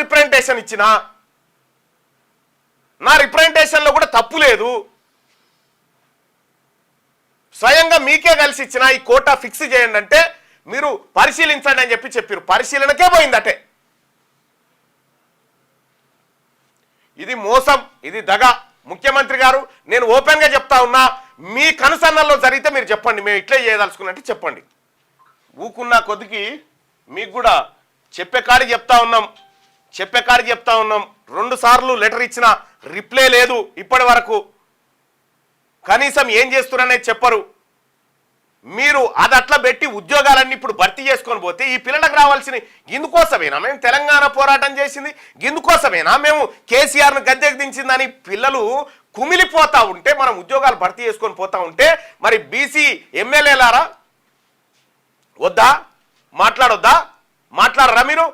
Representation ఇచ్చినా, నా రిప్రజెంటేషన్లో కూడా తప్పు లేదు, స్వయంగా మీకే కలిసి ఇచ్చిన ఈ కోటా ఫిక్స్ చేయండి అంటే మీరు పరిశీలించండి అని చెప్పారు. పరిశీలనకే పోయిందటే. ఇది మోసం, ఇది దగ. ముఖ్యమంత్రి గారు, నేను ఓపెన్గా చెప్తా ఉన్నా, మీ కనుసన్నల్లో జరిగితే మీరు చెప్పండి, మేము ఇట్లే చేయదలుచుకున్నట్టు చెప్పండి. ఊకున్న కొద్దికి మీకు కూడా చెప్పే కాడికి చెప్తా ఉన్నాం. 2 సార్లు లెటర్ ఇచ్చిన రిప్లై లేదు ఇప్పటి వరకు. కనీసం ఏం చేస్తున్నారనేది చెప్పరు. మీరు అది అట్లా పెట్టి ఉద్యోగాలన్నీ ఇప్పుడు భర్తీ చేసుకొని పోతే ఈ పిల్లలకు రావాల్సిన ఇందుకోసమేనా మేము తెలంగాణ పోరాటం చేసింది? ఇందుకోసమేనా మేము కేసీఆర్ను గద్దెకు దించిందని పిల్లలు కుమిలిపోతా ఉంటే, మనం ఉద్యోగాలు భర్తీ చేసుకొని పోతా ఉంటే, మరి బీసీ ఎమ్మెల్యేలారా వద్దా? మాట్లాడొద్దా? మాట్లాడరా మీరు?